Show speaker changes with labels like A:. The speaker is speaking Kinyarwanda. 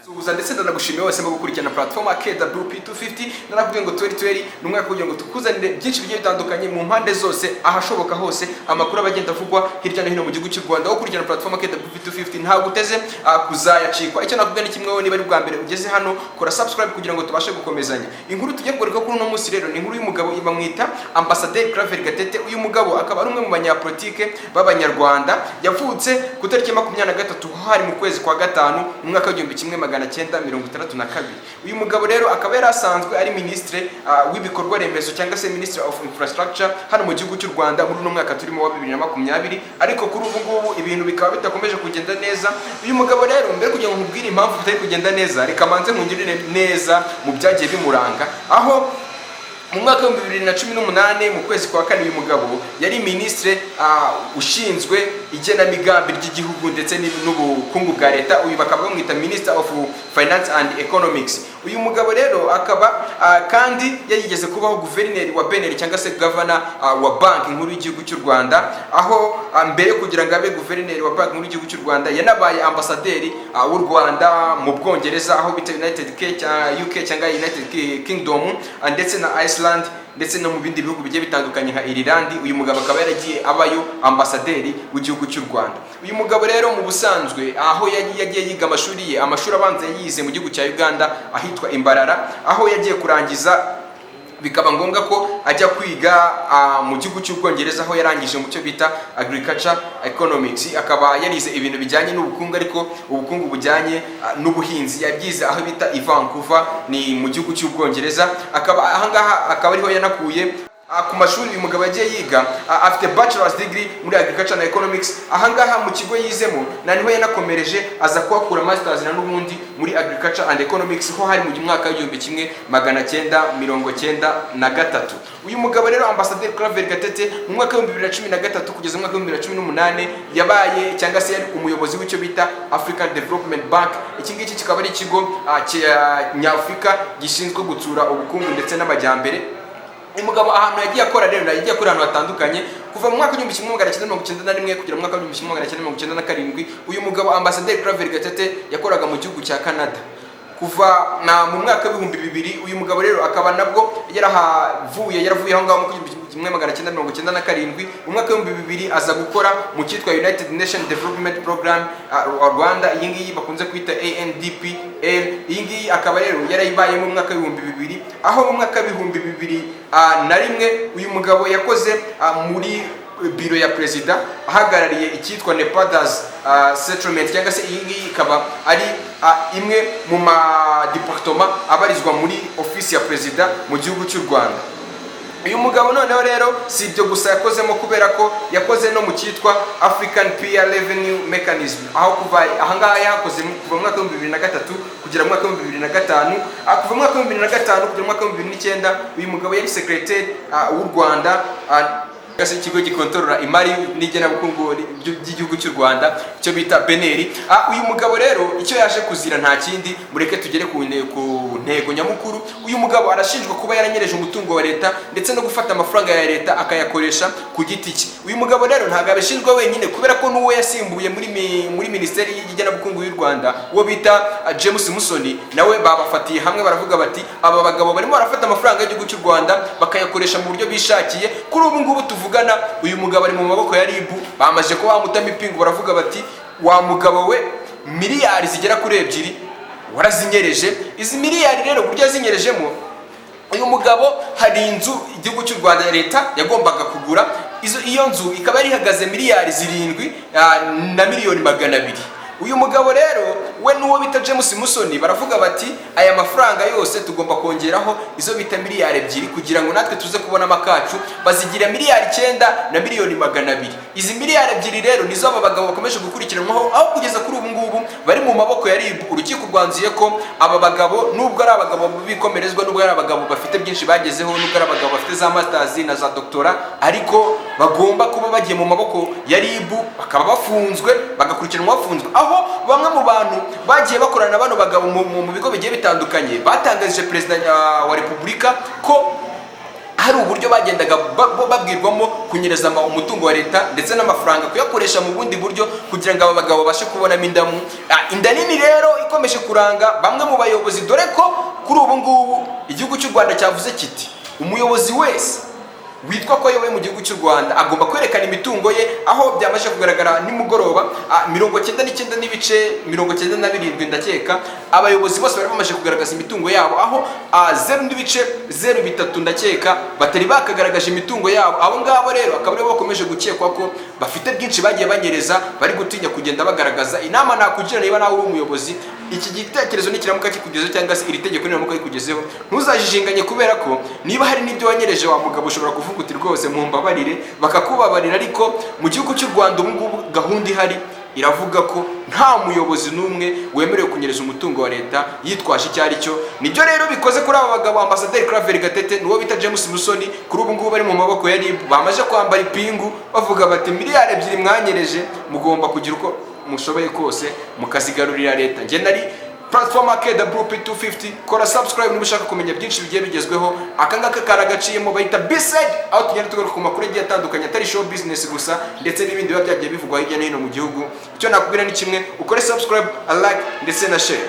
A: Suza ndetse ndanagushimiye wese mu gukurikirana platform KWP250 narakubwiye ngo 2020 numwaka kugira ngo tukuzanire byinshi bigiye bitandukanye mu mpande zose ahashoboka hose amakuru abagenda avugwa hirya no hino mu gihugu cy'u Rwanda. Aho kurikirana platform KWP250 nta guteze kuzayacikwa. Icyo nakubwiye ni kimwe, niba ari bwa mbere ugeze hano kora subscribe kugira ngo tubashe gukomezanya. Inkuru tugiye kugaruka kuri uno munsi rero ni inkuru y'umugabo bamwita Ambassadeur Claver Gatete. Uyu mugabo akaba ari umwe mu banyapolitike b'abanyarwanda yavutse ku tariki 23 hari mu kwezi kwa gatanu mu mwaka wa 1962. Uyu mugabo rero akaba yarasanzwe ari ministre w'ibikorwa remezo cyangwa se Minister of Infrastructure hano mu gihugu cy'u Rwanda muri uno mwaka turimo wa 2020, ariko kuri ubu ngubu ibintu bikaba bitakomeje kugenda neza. Uyu mugabo rero mbere kugira ngo nkubwire impamvu bitari kugenda neza, reka manze nkungirire neza mu byagiye bimuranga. Aho mu mwaka wa 2018 mu kwezi kwa kane uyu mugabo yari ministre ushinzwe igenamigambi ry'igihugu ndetse n'ubukungu bwa leta. Uyu bakaba bamwita Minister of Finance and Economics. Uyu mugabo rero akaba kandi yayigeze kubaho guverineri wa Beneri cyangwa se governor wa banki nkuru y'igihugu cy'u Rwanda, aho mbere kugira ngo abe guverineri wa banki nkuru y'igihugu cy'u Rwanda yanabaye ambasaderi w'u Rwanda mu Bwongereza, aho bita UK cyangwa United Kingdom ndetse na Iceland ndetse no mu bindi bihugu bigiye bitandukanye nka Ireland. Uyu mugabo akaba yaragiye abayo ambasaderi w'igihugu cy'u Rwanda. Uyu mugabo rero mu busanzwe aho yagiye yiga amashuri abanza yize mu gihugu cya Uganda ahitwa Imbarara, aho yagiye kurangiza bikaba ngombwa ko ajya kwiga mu gihugu cy'Ubwongereza, aho yarangije mu cyo bita Agriculture Economics. Akaba yarize ibintu bijyanye n'ubukungu, ariko ubukungu bujyanye n'ubuhinzi yabyize aho bita i Vancouver ni mu gihugu cy'Ubwongereza. Akaba ahangaha akaba ariho yanakuye ku mashuri uyu mugabo yagiye yiga. Afite bachelor's degree muri Agriculture and Economics. Ahangaha mu kigo yizemo niho yanakomereje aza kuhakura masters na n'ubundi muri Agriculture and Economics, ho hari mu mwaka wa 1993. Uyu mugabo rero Ambassadeur Claver Gatete mu mwaka wa 2013 kugeza mu mwaka wa 2018 yabaye cyangwa se yari umuyobozi w'icyo bita African Development Bank. Iki ngiki kikaba ari ikigo nyafurika gishinzwe gutsura ubukungu ndetse n'amajyambere. Uyu mugabo ahantu yagiye akora rero yagiye akora ahantu hatandukanye kuva mu mwaka wa 1991 kugera mu mwaka wa 1997. Uyu mugabo Ambassadeur Claver Gatete yakoraga mu gihugu cya Canada kuva mu mwaka wa 2000. Uyu mugabo rero akaba nabwo yaravuye aho ngaho mu 1997. Mu mwaka wa 2000 aza gukora mu cyitwa United Nations Development Program Rwanda, iyi ngiyi bakunze kwita ANDPL. Iyi ngiyi akaba rero yarayibaye mu mwaka wa 2000, aho mu mwaka wa 2001 uyu mugabo yakoze muri biro ya perezida ahagarariye icyitwa Nepadas settlement, cyangwa se iyi ngiyi ikaba ari imwe mu departement abarizwa muri ofisi ya perezida mu gihugu cy'u Rwanda. Uyu mugabo noneho rero si ibyo gusa yakozemo, kubera ko yakoze no mu cyitwa African Peer Revenue Mechanism, aho kuva ahangaha yakoze kuva mu mwaka wa 2003 kugera mu mwaka wa 2005. Kuva mu mwaka wa 2005 kugera mu mwaka wa 2009 uyu mugabo yari secretary w'u Rwanda kasi ikigo gikontorora imari n'igenabukungu by'igihugu cy'u Rwanda cyo bita Beneri. Uyu mugabo rero icyo yaje kuzira nta kindi, mureke tugere ku ntego nyamukuru. Uyu mugabo arashinjwa kuba yaranyereje umutungo wa leta ndetse no gufata amafaranga ya leta akayakoresha ku giti cye. Uyu mugabo rero ntabwo abishinjwa wenyine, kubera ko n'uwo yasimbuye muri Minisiteri y'Igenabukungu y'u Rwanda uwo bita James Musoni, nawe babafatiye hamwe baravuga bati aba bagabo barimo barafata amafaranga y'igihugu cy'u Rwanda bakayakoresha mu buryo bishakiye. Kuri ubu ngubu tuvugana uyu mugabo ari mu maboko ya RIB, bamaze ko bamutama ipingu baravuga bati wa mugabo we miliyari zigera kuri 2 warazinyereje. Izi miliyari rero burya zinyerejemo uyu mugabo hari inzu igihugu cy'u Rwanda ya leta yagombaga kugura. Iyo nzu ikaba yari ihagaze miliyari 7 na miliyoni 200. Uyu mugabo rero we n'uwo bita James Musoni baravuga bati aya mafaranga yose tugomba kongeraho izo bita miliyari 2 kugira ngo natwe tuze kubona amakacu, bazigira miliyari 9 na miliyoni 200. Izi miliyari 2 rero nizo aba bagabo bakomeje gukurikiranwaho, aho kugeza kuri ubu ngubu bari mu maboko ya RIB. Urukiko rwanzuye ko aba bagabo nubwo ari abagabo bikomerezwa, nubwo ari abagabo bafite byinshi bagezeho, nubwo ari abagabo bafite za masters na za doctora, ariko bagomba kuba bagiye mu maboko ya RIB bakaba bafunzwe, bagakurikiranwa bafunzwe. Aho bamwe mu bantu bagiye bakorana bano bagabo mu bigo bigiye bitandukanye batangaje perezida wa Repubulika ko hari uburyo bagendaga babwirwamo kunyereza umutungo wa leta ndetse n'amafaranga kuyakoresha mu bundi buryo kugira ngo aba bagabo babashe kubonamo indamu. Inda nini rero ikomeje kuranga bamwe mu bayobozi, dore ko kuri ubu ngubu igihugu cy'u Rwanda cyavuze kiti umuyobozi wese witwa ko ayoboye mu gihugu cy'u Rwanda agomba kwerekana imitungo ye, aho byamaze kugaragara nimugoroba 99 n'ibice 97 ndakeka abayobozi bose bari bamaze kugaragaza imitungo yabo, aho 0.03 ndakeka batari bakagaragaje imitungo yabo. Abo ngabo rero akaba aribo bakomeje gukekwa ko bafite byinshi bagiye banyereza, bari gutinya kugenda bagaragaza. Inama nakugira niba nawe uri umuyobozi, iki gitekerezo nikiramuka kikugezeho cyangwa se iri tegeko niramuka rikugezeho, ntuzajijinganye kubera ko niba hari n'ibyo wanyereje wa mugabo ushobora kuvuga uti rwose mumbabarire, bakakubabarira. Ariko mu gihugu cy'u Rwanda ubu ngubu gahunda ihari iravuga ko nta muyobozi n'umwe wemerewe kunyereza umutungo wa leta yitwaje icyo ari cyo. Nibyo rero bikoze kuri aba bagabo. Ambasaderi Claver Gatete n'uwo bita James Musoni kuri ubu ngubu bari mu maboko ya RIB, bamaze kwambara ipingu bavuga bati miliyari 2 mwanyereje mugomba kugira uko mushoboye kose mukazigarurira leta. Nge nari Platform Akeda Group 250, kora subscribe niba ushaka kumenya byinshi bigiye bigezweho. Akangaka karagaciyemo bayita B-side, aho tugenda tugaruka ku makuru agiye atandukanye atari show business gusa ndetse n'ibindi biba byagiye bivugwa hirya no hino mu gihugu. Icyo nakubwira ni kimwe, ukore subscribe, like ndetse na share.